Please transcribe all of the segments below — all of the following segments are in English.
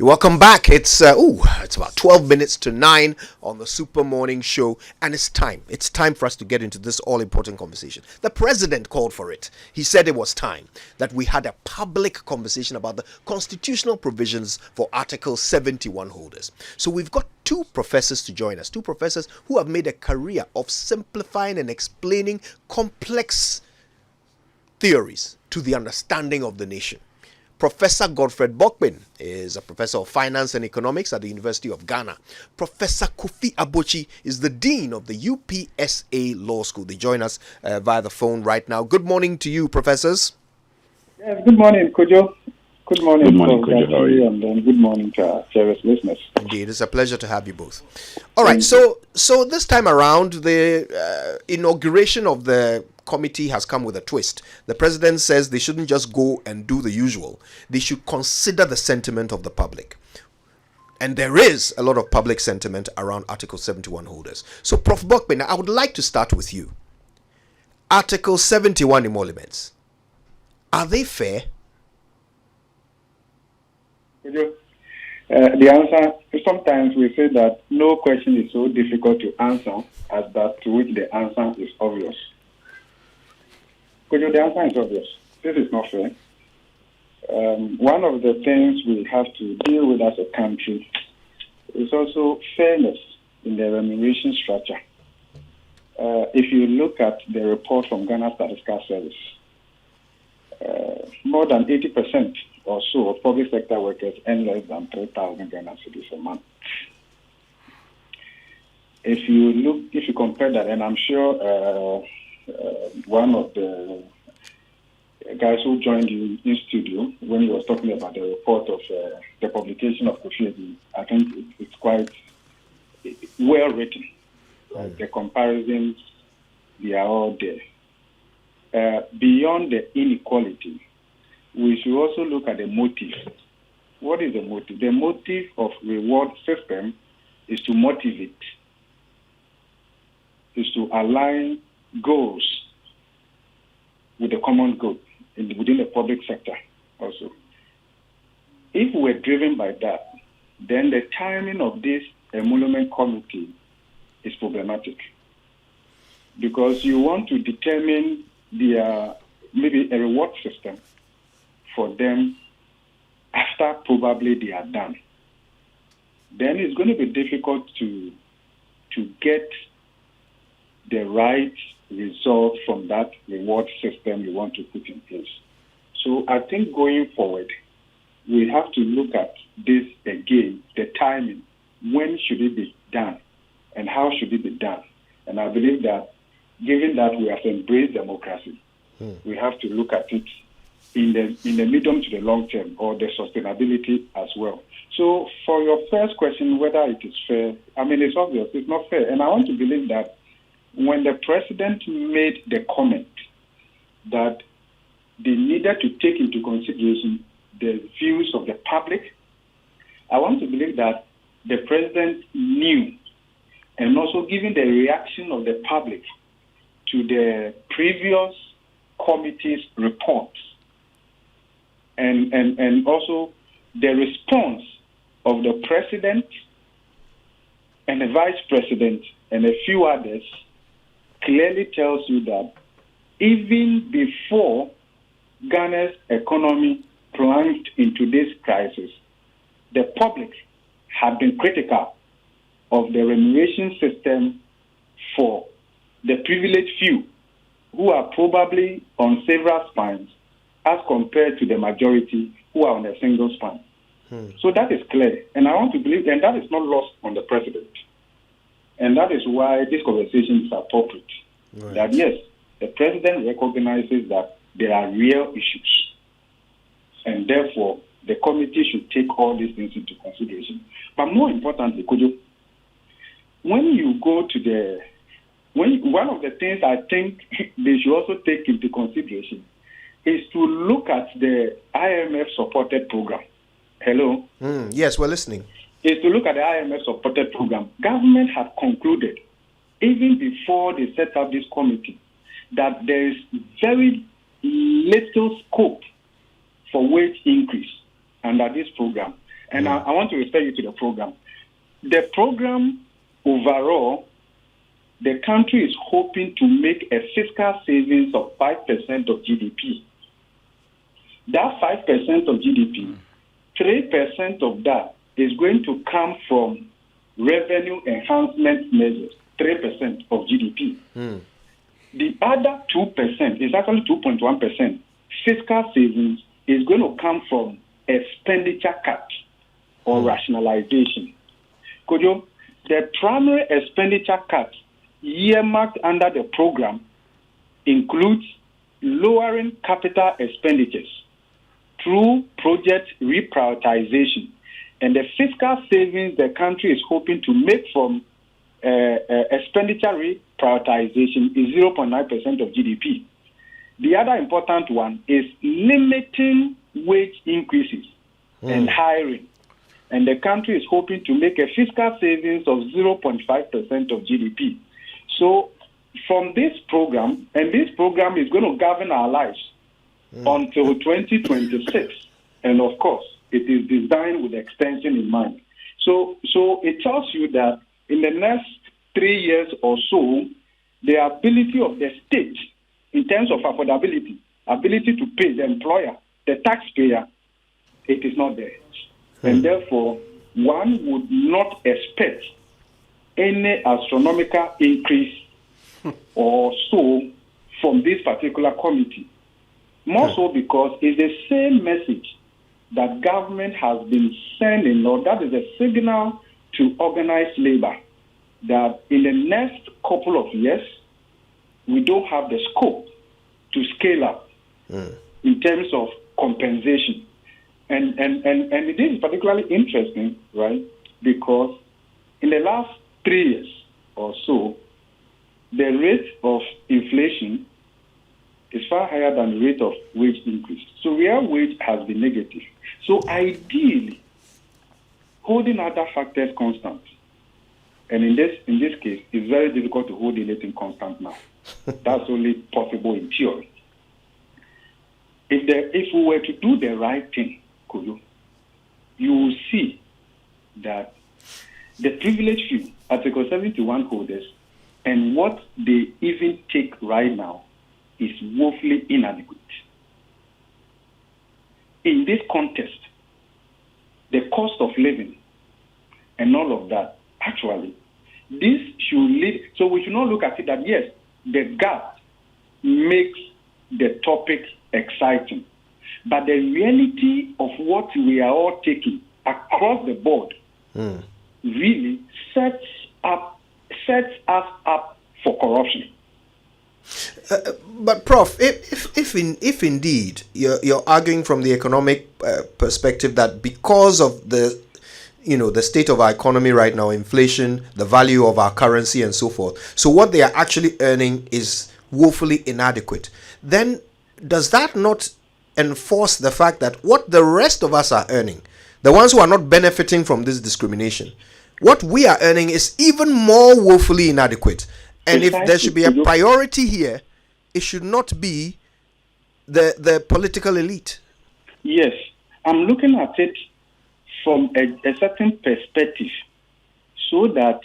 Welcome back. It's about 12 minutes to 9 on the Super Morning Show, and it's time. It's time for us to get into this all important conversation. The president called for it. He said it was time that we had a public conversation about the constitutional provisions for Article 71 holders. So we've got two professors to join us, two professors who have made a career of simplifying and explaining complex theories to the understanding of the nation. Professor Godfred Bokpin is a professor of finance and economics at the University of Ghana. Professor Kofi Abotsi is the dean of the UPSA Law School. They join us via the phone right now. Good morning to you, professors. Yes, good morning, Kojo. Good morning, Kojo. How are you? And good morning to our service listeners. Indeed, it's a pleasure to have you both. All right, so this time around, the inauguration of the committee has come with a twist. The president says they shouldn't just go and do the usual. They should consider the sentiment of the public. And there is a lot of public sentiment around Article 71 holders. So, Prof. Bokpin, I would like to start with you. Article 71 emoluments, are they fair? The answer, sometimes we say that no question is so difficult to answer as that to which the answer is obvious. The answer is obvious. This is not fair. One of the things we have to deal with as a country is also fairness in the remuneration structure. If you look at the report from Ghana Statistical Service, more than 80% or so of public sector workers earn less than 3,000 Ghana cedis a month. If you compare that, and I'm sure one of the guys who joined you in studio when he was talking about the report of the publication of Kofi, I think it's quite well written. The comparisons, they are all there. Beyond the inequality, we should also look at the motive. What is the motive? The motive of reward system is to motivate, is to align goals with the common good within the public sector also. If we're driven by that, then the timing of this emolument committee is problematic, because you want to determine maybe a reward system for them after probably they are done. Then it's going to be difficult to get the right result from that reward system you want to put in place. So I think going forward, we have to look at this again, the timing. When should it be done and how should it be done? And I believe that given that we have embraced democracy, we have to look at it in the medium to the long term, or the sustainability as well. So for your first question, whether it is fair, I mean, it's obvious, it's not fair. And I want to believe that when the president made the comment that they needed to take into consideration the views of the public, I want to believe that the president knew, and also given the reaction of the public to the previous committee's reports, and also the response of the president and the vice president and a few others, clearly tells you that even before Ghana's economy plunged into this crisis, the public had been critical of the remuneration system for the privileged few who are probably on several spines as compared to the majority who are on a single span. So that is clear. And I want to believe, and that is not lost on the president. And that is why this conversation is appropriate. Right. That yes, the president recognizes that there are real issues. And therefore, the committee should take all these things into consideration. But more importantly, Kojo, when you go to one of the things I think they should also take into consideration is to look at the IMF-supported program. Hello? Yes, we're listening. Is to look at the IMF-supported program. Government had concluded, even before they set up this committee, that there is very little scope for wage increase under this program. And I want to refer you to the program. The program overall, the country is hoping to make a fiscal savings of 5% of GDP. That 5% of GDP, 3% of that is going to come from revenue enhancement measures, 3% of GDP. The other 2%, is actually 2.1%, fiscal savings is going to come from expenditure cut or rationalization. The primary expenditure cut earmarked under the program includes lowering capital expenditures through project reprioritization. And the fiscal savings the country is hoping to make from expenditure reprioritization is 0.9% of GDP. The other important one is limiting wage increases and hiring. And the country is hoping to make a fiscal savings of 0.5% of GDP. So from this program, and this program is going to govern our lives until 2026. And of course, it is designed with extension in mind. So it tells you that in the next 3 years or so, the ability of the state in terms of affordability, ability to pay the employer, the taxpayer, it is not there. And therefore, one would not expect any astronomical increase or so from this particular committee. More so because it's the same message that government has been sending, or that is a signal to organized labor that in the next couple of years, we don't have the scope to scale up in terms of compensation. And it is particularly interesting, right? Because in the last 3 years or so, the rate of inflation is far higher than the rate of wage increase. So real wage has been negative. So ideally, holding other factors constant, and in this case, it's very difficult to hold anything constant now. That's only possible in theory. If we were to do the right thing, you will see that the privileged few, Article 71 holders, and what they even take right now is woefully inadequate. In this context, the cost of living and all of that, actually, this should lead, so we should not look at it that, yes, the gap makes the topic exciting. But the reality of what we are all taking across the board really sets us up for corruption. But Prof, if indeed you're arguing from the economic perspective that because of the state of our economy right now, inflation, the value of our currency and so forth, so what they are actually earning is woefully inadequate, then does that not enforce the fact that what the rest of us are earning, the ones who are not benefiting from this discrimination, what we are earning is even more woefully inadequate? And if there should be a priority here, it should not be the political elite. Yes, I'm looking at it from a certain perspective, so that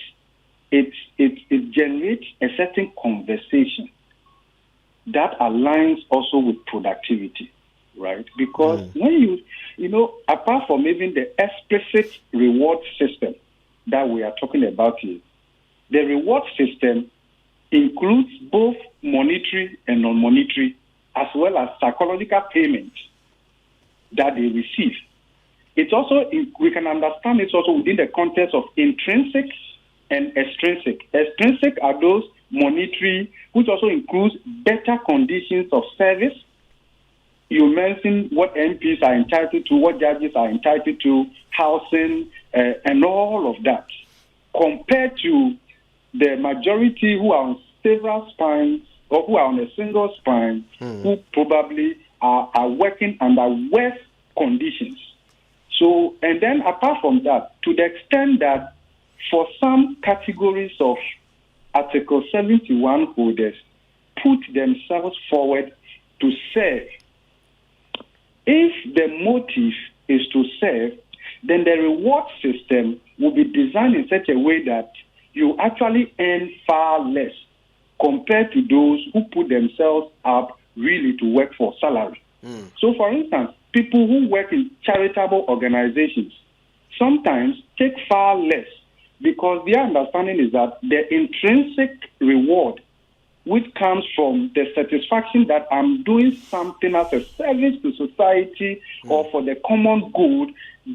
it generates a certain conversation that aligns also with productivity, right? Because when apart from even the explicit reward system that we are talking about here, the reward system includes both monetary and non-monetary, as well as psychological payments that they receive. It's also, we can understand it's also within the context of intrinsic and extrinsic. Extrinsic are those monetary, which also includes better conditions of service. You mentioned what MPs are entitled to, what judges are entitled to, housing, and all of that, compared to the majority who are on several spines or who are on a single spine, who probably are working under worse conditions. So, and then apart from that, to the extent that for some categories of Article 71 holders put themselves forward to serve, if the motive is to serve, then the reward system will be designed in such a way that you actually earn far less compared to those who put themselves up really to work for salary. So, for instance, people who work in charitable organizations sometimes take far less because their understanding is that the intrinsic reward, which comes from the satisfaction that I'm doing something as a service to society or for the common good,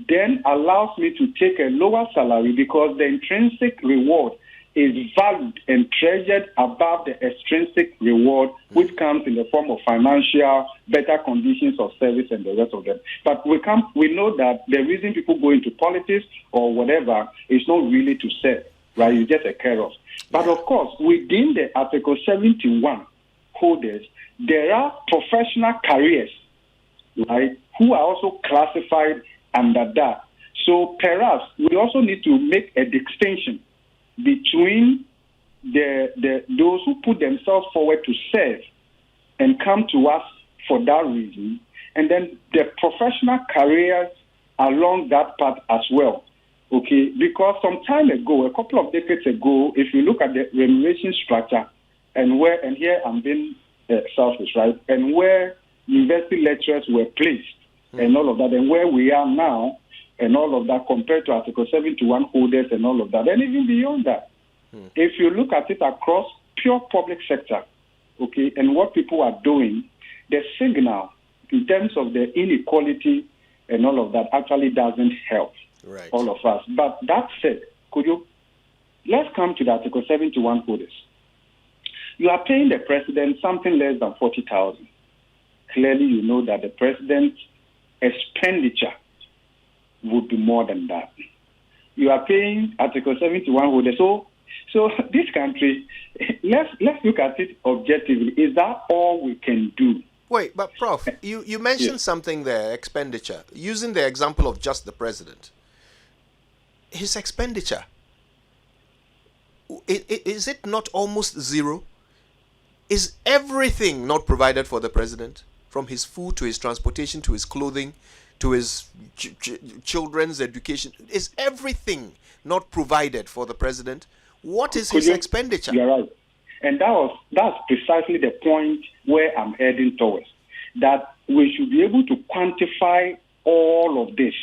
then allows me to take a lower salary because the intrinsic reward is valued and treasured above the extrinsic reward, which comes in the form of financial, better conditions of service and the rest of them. But we know that the reason people go into politics or whatever is not really to serve, right? It's just a care of. But of course, within the Article 71 holders, there are professional careers, right, who are also classified under that. So perhaps we also need to make a distinction between those who put themselves forward to serve and come to us for that reason, and then the professional careers along that path as well. Okay, because some time ago, a couple of decades ago, if you look at the remuneration structure and here I'm being selfish, right, and where university lecturers were placed and all of that, and where we are now and all of that compared to Article 71 holders and all of that, and even beyond that. If you look at it across pure public sector, okay, and what people are doing, the signal in terms of the inequality and all of that actually doesn't help all of us. But that said, let's come to the Article 71 holders. You are paying the president something less than 40,000. Clearly, you know that the president's expenditure would be more than that. You are paying Article 71 holders. So this country, let's look at it objectively. Is that all we can do? Wait, but Prof, you mentioned something there, expenditure, using the example of just the president. His expenditure, is it not almost zero? Is everything not provided for the president? From his food to his transportation to his clothing to his children's education? Is everything not provided for the president? What is his expenditure? You're right. And that's precisely the point where I'm heading towards. That we should be able to quantify all of this.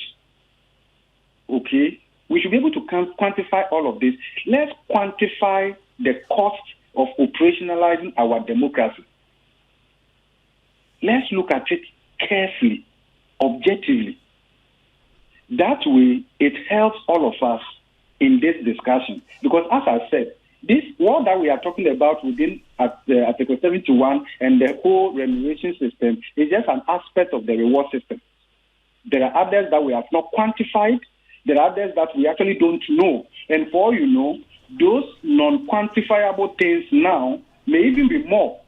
Okay? We should be able to quantify all of this. Let's quantify the cost of operationalizing our democracy. Let's look at it carefully, objectively. That way, it helps all of us in this discussion. Because as I said, this what that we are talking about within Article 71 and the whole remuneration system is just an aspect of the reward system. There are others that we have not quantified. There are others that we actually don't know. And for all you know, those non-quantifiable things now may even be more.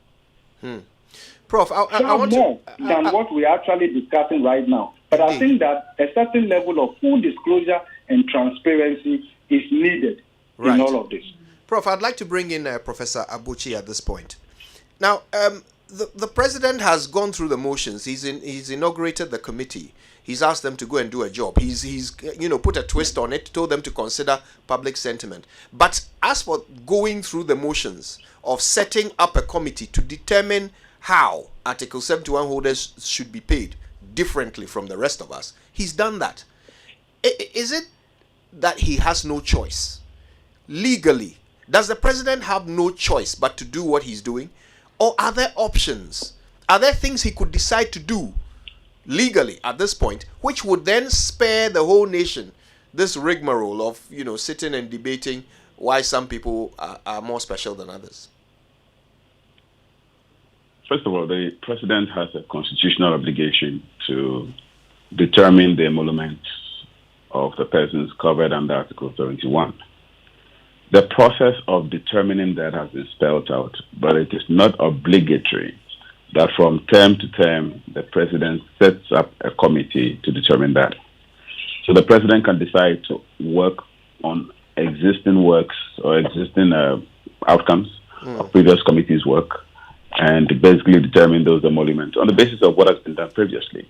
Prof, I want more than what we are actually discussing right now. But I think that a certain level of full disclosure and transparency is needed in all of this. Prof, I'd like to bring in Professor Abotsi at this point. Now, the president has gone through the motions. He's inaugurated the committee. He's asked them to go and do a job. He's put a twist on it, told them to consider public sentiment. But as for going through the motions of setting up a committee to determine how Article 71 holders should be paid differently from the rest of us, he's done that. Is it that he has no choice? Legally, does the president have no choice but to do what he's doing? Or are there options? Are there things he could decide to do legally at this point, which would then spare the whole nation this rigmarole of, sitting and debating why some people are more special than others? First of all, the president has a constitutional obligation to determine the emoluments of the persons covered under Article 71. The process of determining that has been spelled out, but it is not obligatory that from term to term, the president sets up a committee to determine that. So the president can decide to work on existing works or existing outcomes of previous committees' work and basically determine those emoluments on the basis of what has been done previously.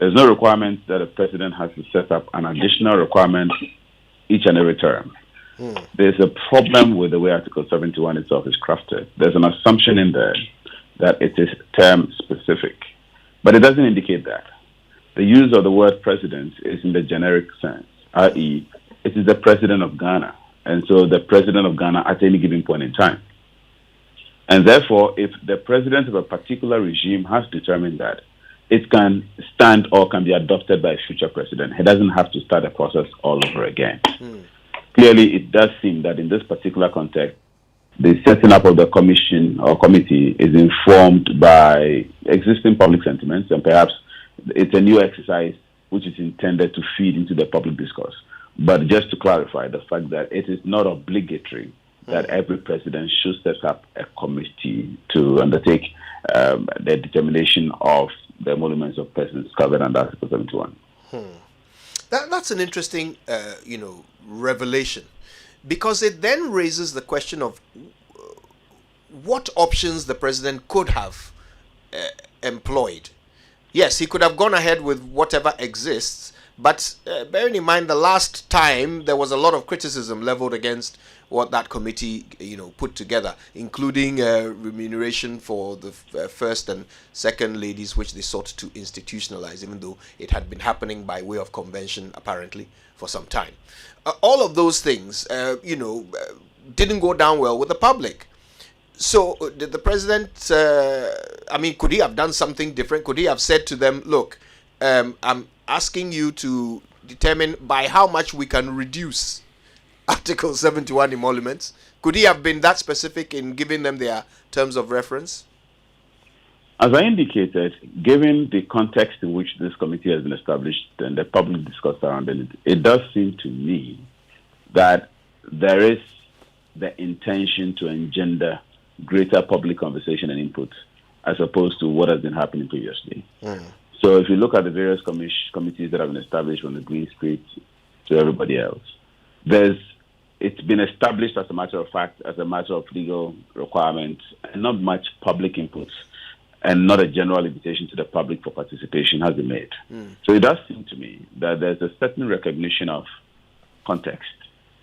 There's no requirement that a president has to set up an additional requirement each and every term. There's a problem with the way Article 71 itself is crafted. There's an assumption in there that it is term specific, but it doesn't indicate that. The use of the word president is in the generic sense, i.e., it is the president of Ghana, and so the president of Ghana at any given point in time. And therefore, if the president of a particular regime has determined that it can stand or can be adopted by a future president, he doesn't have to start the process all over again. Clearly, it does seem that in this particular context, the setting up of the commission or committee is informed by existing public sentiments, and perhaps it's a new exercise which is intended to feed into the public discourse. But just to clarify, the fact that it is not obligatory that every president should set up a committee to undertake the determination of the emoluments of persons covered under Article 71. That's an interesting, revelation, because it then raises the question of what options the president could have employed. Yes, he could have gone ahead with whatever exists, but bearing in mind the last time there was a lot of criticism leveled against what that committee, put together, including remuneration for the first and second ladies, which they sought to institutionalize, even though it had been happening by way of convention, apparently, for some time. All of those things, didn't go down well with the public. So did the president, could he have done something different? Could he have said to them, look, I'm asking you to determine by how much we can reduce Article 71 emoluments? Could he have been that specific in giving them their terms of reference? As I indicated, given the context in which this committee has been established and the public discourse surrounding it, it does seem to me that there is the intention to engender greater public conversation and input as opposed to what has been happening previously. So if you look at the various committees that have been established from the Green Street to everybody else, it's been established as a matter of fact, as a matter of legal requirement, and not much public input, and not a general invitation to the public for participation has been made. So it does seem to me that there's a certain recognition of context.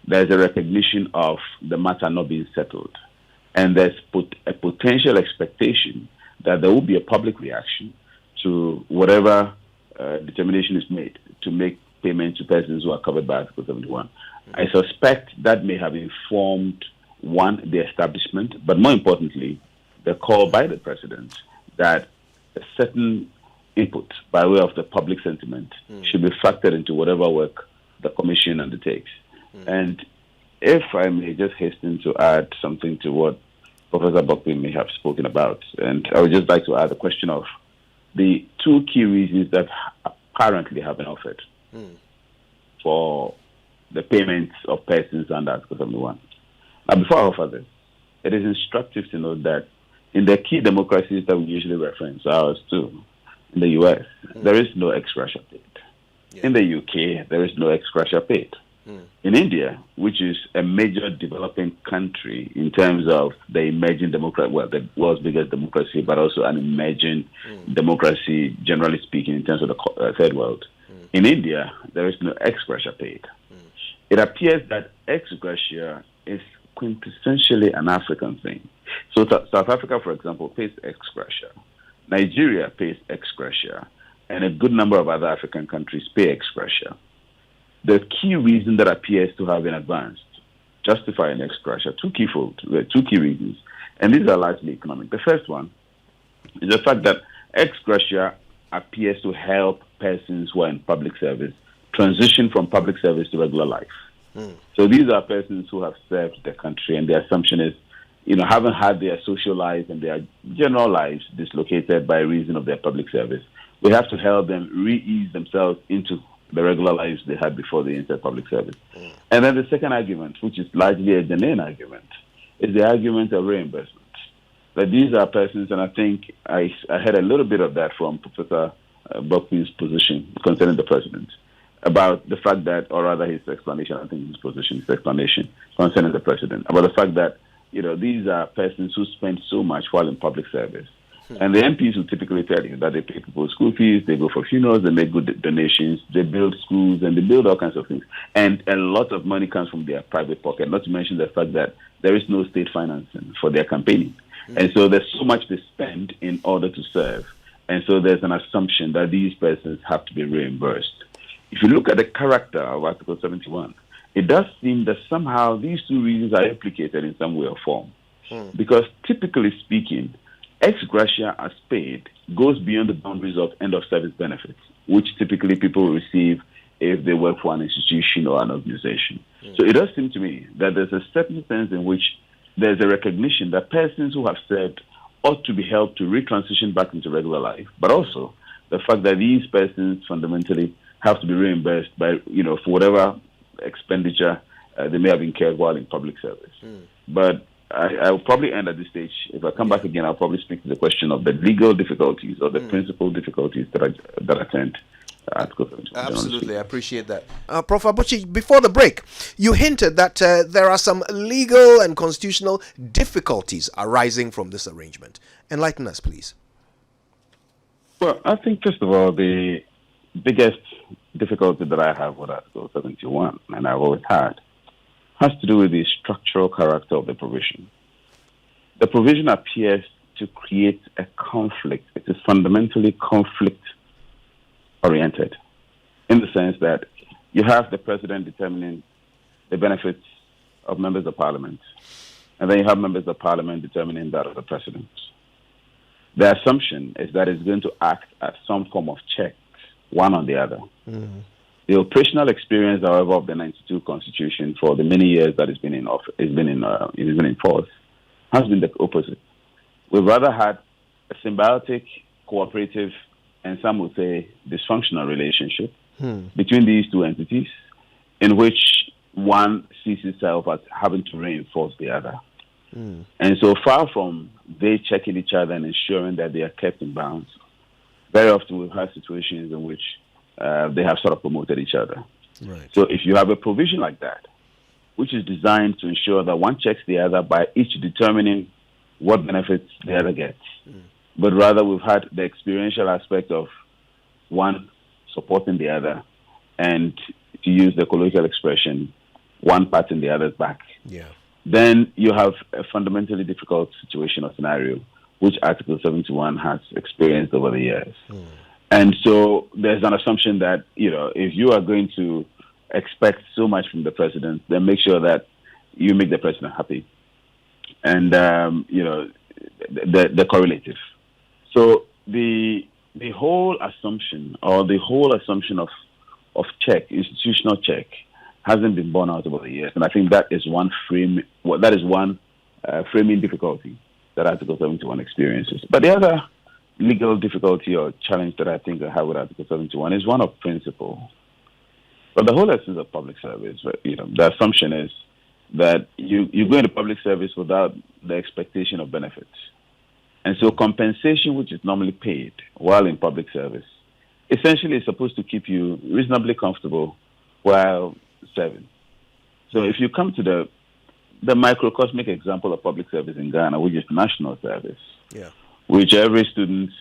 There's a recognition of the matter not being settled. And there's a potential expectation that there will be a public reaction to whatever determination is made to make payment to persons who are covered by Article 71. I suspect that may have informed, one, the establishment, but more importantly, the call by the president that a certain input by way of the public sentiment should be factored into whatever work the commission undertakes. And if I may just hasten to add something to what Professor Bokpin may have spoken about, and I would just like to add the question of the two key reasons that apparently have been offered for the payments of persons under Article 71. Now, before I offer this, it is instructive to note that in the key democracies that we usually reference, ours too, in the US, there is no ex gratia paid. In the UK, there is no ex gratia paid. In India, which is a major developing country in terms of the emerging democracy, well, the world's biggest democracy, but also an emerging democracy, generally speaking, in terms of the third world. In India, there is no ex gratia paid. It appears that ex gratia is quintessentially an African thing. So South Africa, for example, pays ex gratia. Nigeria pays ex gratia. And a good number of other African countries pay ex gratia. The key reason that appears to have been advanced, justifying ex gratia, two key reasons, and these are largely economic. The first one is the fact that ex gratia appears to help persons who are in public service transition from public service to regular life. So these are persons who have served the country, and the assumption is, haven't had their social lives and their general lives dislocated by reason of their public service. We have to help them re-ease themselves into the regular lives they had before they entered public service. And then the second argument, which is largely a Ghanaian argument, is the argument of reimbursement. That these are persons, and I think I heard a little bit of that from Professor Bokpin's position concerning the president, about the fact that, or rather his explanation, I think his explanation concerning the president, about the fact that, these are persons who spend so much while in public service, And the MPs will typically tell you that they pay people's school fees, they go for funerals, they make good donations, they build schools, and they build all kinds of things. And a lot of money comes from their private pocket, not to mention the fact that there is no state financing for their campaigning. And so there's so much they spend in order to serve. And so there's an assumption that these persons have to be reimbursed. If you look at the character of Article 71, it does seem that somehow these two reasons are implicated in some way or form. Because typically speaking, ex gratia as paid goes beyond the boundaries of end of service benefits, which typically people receive if they work for an institution or an organization. So it does seem to me that there's a certain sense in which there's a recognition that persons who have served ought to be helped to retransition back into regular life, but also the fact that these persons fundamentally have to be reimbursed by, for whatever expenditure they may have incurred while in public service. But I will probably end at this stage. If I come back again, I'll probably speak to the question of the legal difficulties or the principal difficulties that attend Article 71. Absolutely, I appreciate that. Prof. Abotsi, before the break, you hinted that there are some legal and constitutional difficulties arising from this arrangement. Enlighten us, please. Well, I think, first of all, the biggest difficulty that I have with Article 71, and I've always had, has to do with the structural character of the provision. The provision appears to create a conflict. It is fundamentally conflict-oriented in the sense that you have the president determining the benefits of members of parliament, and then you have members of parliament determining that of the president. The assumption is that it's going to act as some form of check, one on the other. The operational experience, however, of the '92 Constitution for the many years that it's been in force has been the opposite. We've rather had a symbiotic, cooperative, and some would say dysfunctional relationship between these two entities, in which one sees itself as having to reinforce the other. And so far from they checking each other and ensuring that they are kept in bounds, very often we've had situations in which they have sort of promoted each other. Right. So if you have a provision like that, which is designed to ensure that one checks the other by each determining what benefits the other gets, but rather we've had the experiential aspect of one supporting the other, and to use the colloquial expression, one patting the other's back. Then you have a fundamentally difficult situation or scenario, which Article 71 has experienced over the years. And so there's an assumption that, if you are going to expect so much from the president, then make sure that you make the president happy. And, the correlative. So the whole assumption of check, institutional check, hasn't been borne out over the years. And I think that is one framing difficulty that Article 71 experiences. But the other legal difficulty or challenge that I think I have with Article 71 is one of principle. But the whole essence of public service, the assumption is that you go into public service without the expectation of benefits. And so compensation, which is normally paid while in public service, essentially is supposed to keep you reasonably comfortable while serving. So if you come to the microcosmic example of public service in Ghana, which is national service, which every student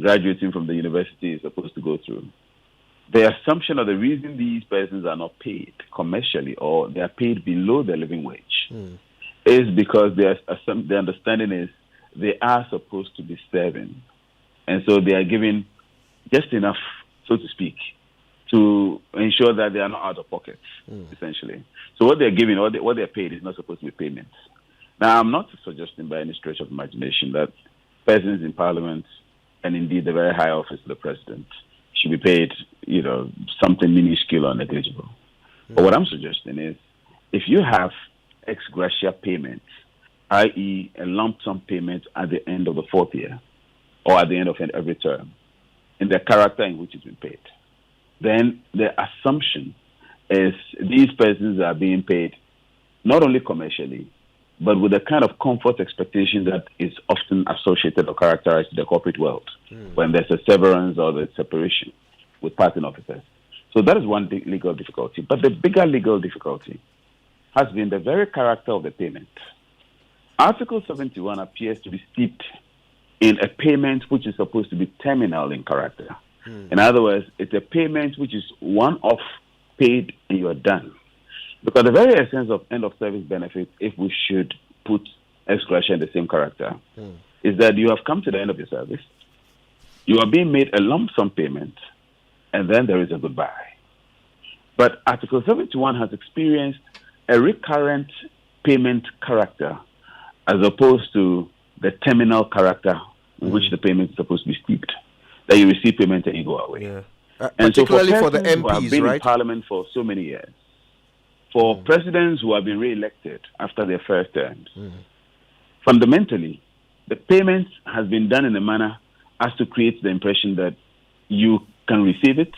graduating from the university is supposed to go through, the assumption or the reason these persons are not paid commercially or they are paid below the living wage is because the understanding is they are supposed to be serving. And so they are given just enough, so to speak, to ensure that they are not out of pocket, essentially. So what they're given, what they're paid is not supposed to be payments. Now, I'm not suggesting by any stretch of imagination that persons in parliament and indeed the very high office of the president should be paid, something minuscule or negligible. But what I'm suggesting is if you have ex gratia payments, i.e. a lump sum payment at the end of the fourth year or at the end of every term, in the character in which it's been paid, then the assumption is these persons are being paid not only commercially, but with the kind of comfort expectation that is often associated or characterized in the corporate world when there's a severance or the separation with parting officers. So that is one legal difficulty. But the bigger legal difficulty has been the very character of the payment. Article 71 appears to be steeped in a payment which is supposed to be terminal in character. In other words, it's a payment which is one-off, paid, and you are done. Because the very essence of end-of-service benefits, if we should put ex gratia in the same character, is that you have come to the end of your service, you are being made a lump sum payment, and then there is a goodbye. But Article 71 has experienced a recurrent payment character as opposed to the terminal character in which the payment is supposed to be steeped. That you receive payment and you go away. Yeah. And Particularly so for the persons who have MPs, been right? in Parliament for so many years, for presidents who have been re-elected after their first terms, fundamentally, the payment has been done in a manner as to create the impression that you can receive it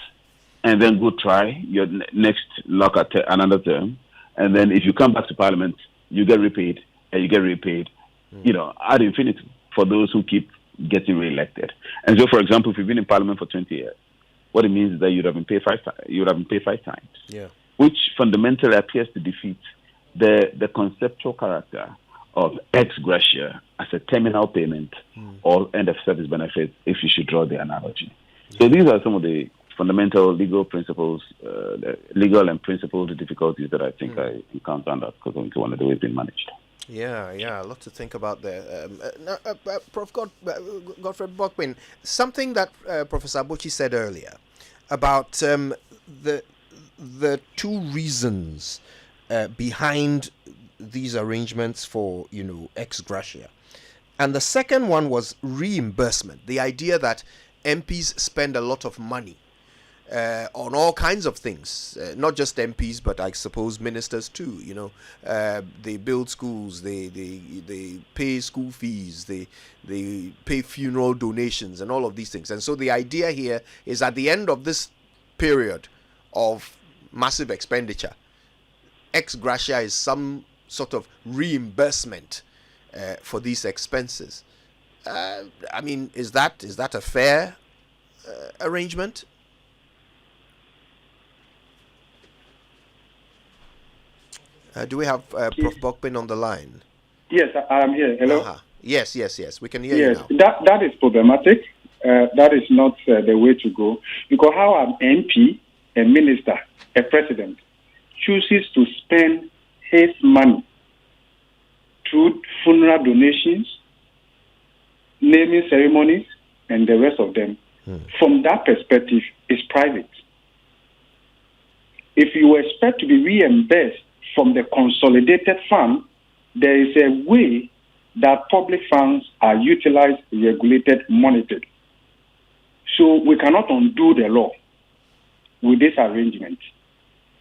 and then go try your next lock at another term. And then if you come back to Parliament, you get repaid and you get repaid, ad infinitum for those who keep getting re-elected. And so, for example, if you've been in Parliament for 20 years, what it means is that you'd have been paid 5 times. Yeah. Which fundamentally appears to defeat the conceptual character of ex gratia as a terminal payment or end of service benefit, if you should draw the analogy. So these are some of the fundamental legal principles, legal and principled difficulties that I think I encountered because of one of the way it's been managed. Yeah, a lot to think about there. Prof. Godfred Bokpin, something that Professor Abotsi said earlier about the two reasons behind these arrangements for, ex gratia. And the second one was reimbursement, the idea that MPs spend a lot of money on all kinds of things, not just MPs, but I suppose ministers too. They build schools, they pay school fees, they pay funeral donations, and all of these things. And so the idea here is at the end of this period of massive expenditure, ex gratia is some sort of reimbursement for these expenses. Is that a fair arrangement? Do we have Prof. Bokpin on the line? Yes, I am here. Hello? Uh-huh. Yes. We can hear you now. Yes, that is problematic. That is not the way to go. Because how an MP, a minister, a president, chooses to spend his money through funeral donations, naming ceremonies, and the rest of them, from that perspective, is private. If you expect to be reimbursed from the consolidated fund, there is a way that public funds are utilized, regulated, monitored. So we cannot undo the law with this arrangement.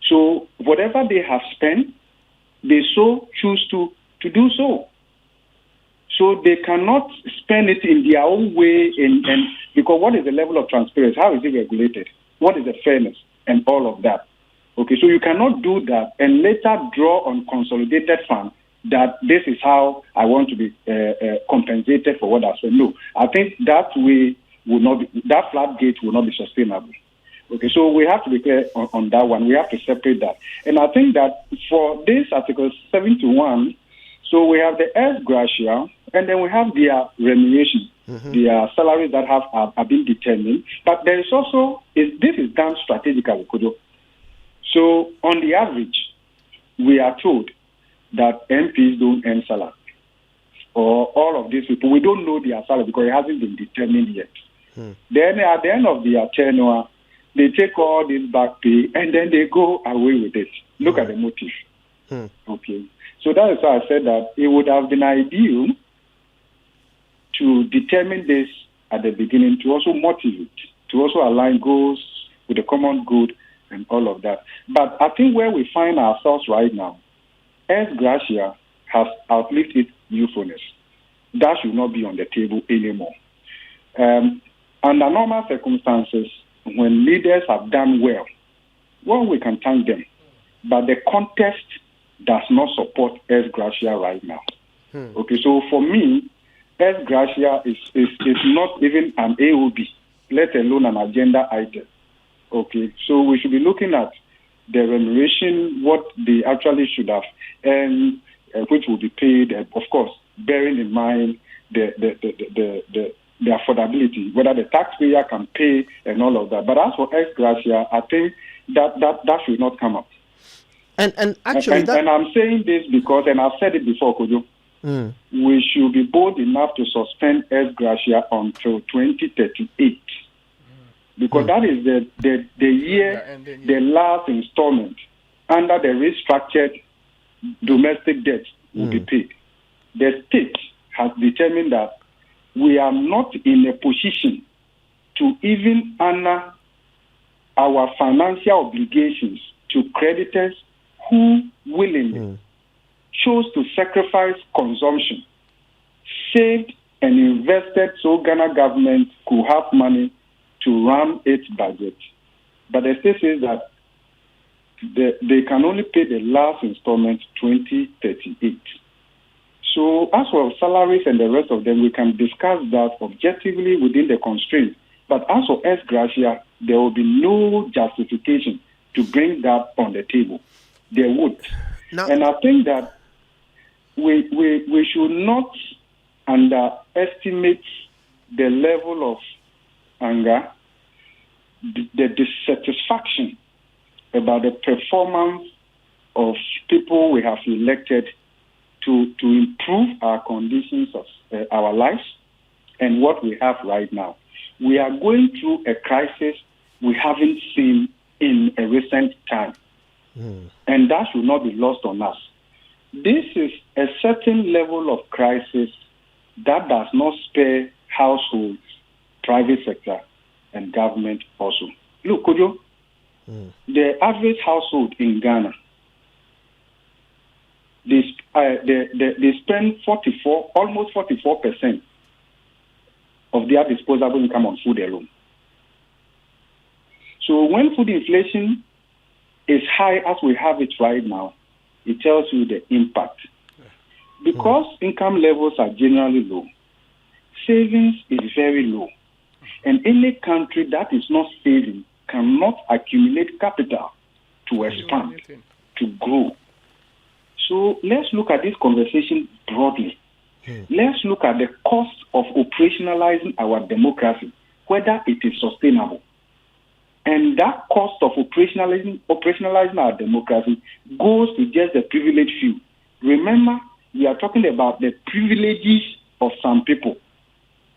So whatever they have spent, they so choose to do so. So they cannot spend it in their own way, and because what is the level of transparency? How is it regulated? What is the fairness and all of that? Okay, so you cannot do that and later draw on consolidated fund that this is how I want to be compensated for what I spent. No, I think that way will not be, that floodgate will not be sustainable. Okay, so we have to be clear on that one. We have to separate that. And I think that for this Article 71, so we have the ex gratia, and then we have their remuneration, their salaries that have been determined. But there is also, this is done strategically, Kojo. So on the average, we are told that MPs don't earn salary. Or all of these people, we don't know their salary because it hasn't been determined yet. Then at the end of their tenure, they take all this back pay and then they go away with it. Look at the motive. Okay. So that is why I said that it would have been ideal to determine this at the beginning, to also motivate, to also align goals with the common good and all of that. But I think where we find ourselves right now, ex gratia has outlived its usefulness. That should not be on the table anymore. Under normal circumstances, when leaders have done well, we can thank them. But the context does not support ex gratia right now. Okay, so for me, ex gratia is not even an AOB, let alone an agenda item. Okay, so we should be looking at the remuneration, what they actually should have, and which will be paid, of course, bearing in mind the affordability, whether the taxpayer can pay and all of that. But as for ex gratia, I think that should not come up. And actually, and I'm saying this because, and I've said it before, Kojo, we should be bold enough to suspend ex gratia until 2038. Because that is the year, the last installment under the restructured domestic debt will be paid. The state has determined that we are not in a position to even honor our financial obligations to creditors who willingly chose to sacrifice consumption, saved and invested so Ghana government could have money to run its budget. But the state says that they can only pay the last installment 2038. So as for salaries and the rest of them, we can discuss that objectively within the constraints. But as for ex gratia, there will be no justification to bring that on the table. There would. And I think that we should not underestimate the level of anger, the dissatisfaction about the performance of people we have elected to improve our conditions of our lives and what we have right now. We are going through a crisis we haven't seen in a recent time. And that should not be lost on us. This is a certain level of crisis that does not spare households, private sector, and government also. Look, Kojo, the average household in Ghana, they spend almost 44% of their disposable income on food alone. So when food inflation is high as we have it right now, it tells you the impact. Because income levels are generally low, savings is very low. And any country that is not saving cannot accumulate capital to expand, to grow. So let's look at this conversation broadly. Let's look at the cost of operationalizing our democracy, whether it is sustainable. And that cost of operationalizing our democracy goes to just the privileged few. Remember, we are talking about the privileges of some people.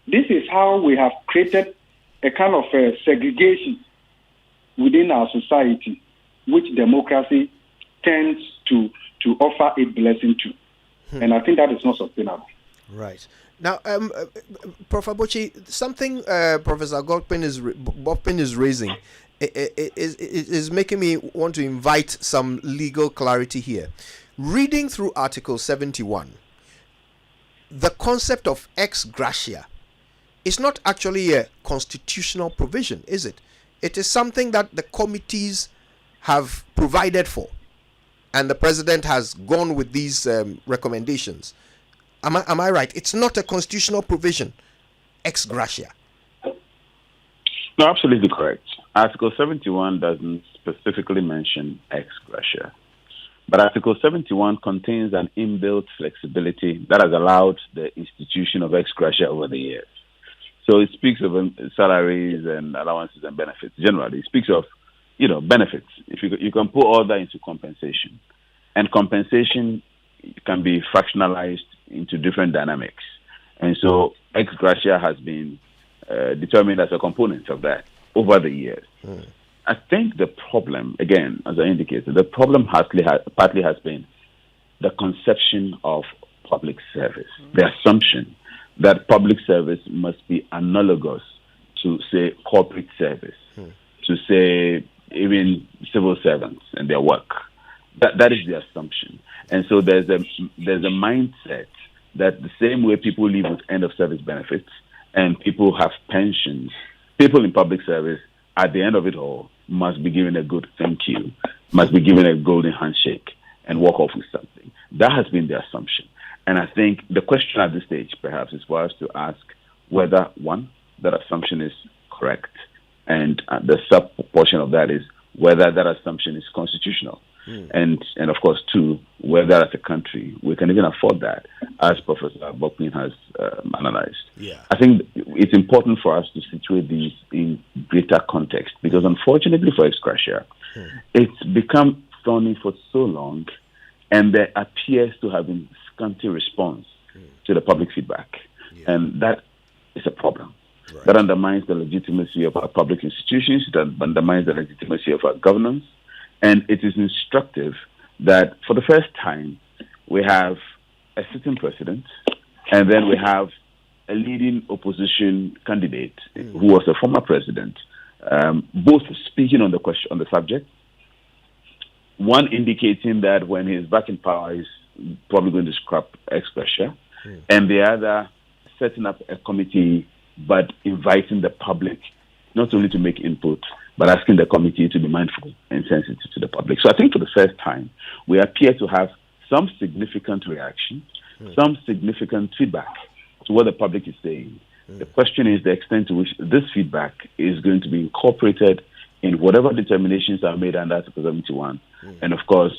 This is how we have created a kind of segregation within our society, which democracy tends to offer a blessing to. And I think that is not sustainable. Right. Now, Prof. Abotsi, something Professor Bokpin is raising is making me want to invite some legal clarity here. Reading through Article 71, the concept of ex gratia is not actually a constitutional provision, is it? It is something that the committees have provided for, and the president has gone with these recommendations. Am I right? It's not a constitutional provision, ex gratia. No, absolutely correct. Article 71 doesn't specifically mention ex gratia. But Article 71 contains an inbuilt flexibility that has allowed the institution of ex gratia over the years. So it speaks of salaries and allowances and benefits. Generally, it speaks of, benefits. If you can put all that into compensation, and compensation can be fractionalized into different dynamics. And so ex gratia has been determined as a component of that over the years. I think the problem, again, as I indicated, the problem partly has been the conception of public service, the assumption that public service must be analogous to, say, corporate service, to, say, even civil servants and their work. That is the assumption. And so there's a mindset that the same way people live with end-of-service benefits and people have pensions, people in public service, at the end of it all, must be given a good thank you, must be given a golden handshake and walk off with something. That has been the assumption. And I think the question at this stage, perhaps, is for us to ask whether, one, that assumption is correct, and the sub-portion of that is whether that assumption is constitutional. and of course, two, whether as a country we can even afford that, as Professor Bokpin has analyzed. Yeah. I think it's important for us to situate these in greater context, because unfortunately for ex-gratia, it's become thorny for so long, and there appears to have been scanty response to the public feedback. Yeah. And that is a problem. Right. That undermines the legitimacy of our public institutions, that undermines the legitimacy of our governance. And it is instructive that for the first time, we have a sitting president, and then we have a leading opposition candidate who was a former president, both speaking on the question, on the subject, one indicating that when he's back in power, he's probably going to scrap ex-gratia, and the other setting up a committee, but inviting the public not only to make input, but asking the committee to be mindful and sensitive to the public. So I think for the first time, we appear to have some significant reaction, some significant feedback to what the public is saying. The question is the extent to which this feedback is going to be incorporated in whatever determinations are made under Article 71. And of course,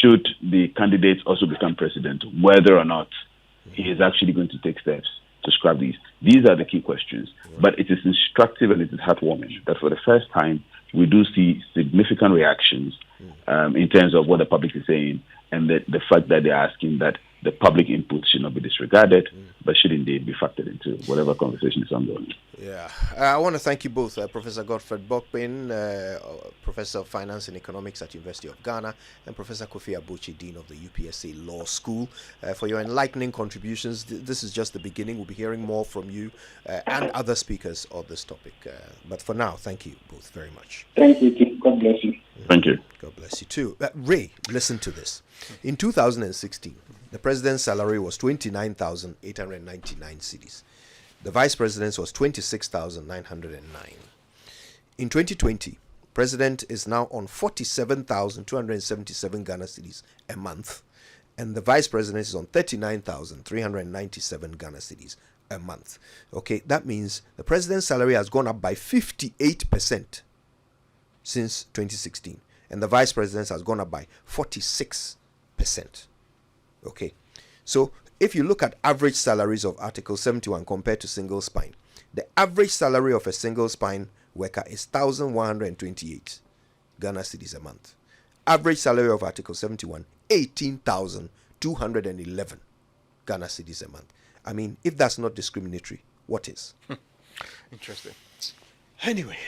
should the candidate also become president, whether or not he is actually going to take steps to scrap these. These are the key questions. But it is instructive and it is heartwarming that for the first time, we do see significant reactions in terms of what the public is saying, and the fact that they're asking that the public input should not be disregarded, but should indeed be factored into whatever conversation is ongoing. Yeah. I want to thank you both, Professor Godfred Bokpin, Professor of Finance and Economics at University of Ghana, and Professor Kofi Abotsi, Dean of the UPSA Law School, for your enlightening contributions. This is just the beginning. We'll be hearing more from you and other speakers on this topic. But for now, thank you both very much. Thank you, too. God bless you. Thank you. God bless you too. Ray, listen to this. In 2016, the president's salary was 29,899 cedis. The vice president's was 26,909. In 2020, president is now on 47,277 Ghana cedis a month, and the vice president is on 39,397 Ghana cedis a month. Okay, that means the president's salary has gone up by 58% since 2016, and the vice president's has gone up by 46%. Okay, so if you look at average salaries of Article 71 compared to single spine, the average salary of a single spine worker is 1,128 Ghana cedis a month. Average salary of Article 71, 18,211 Ghana cedis a month. I mean, if that's not discriminatory, what is? Interesting. Anyway.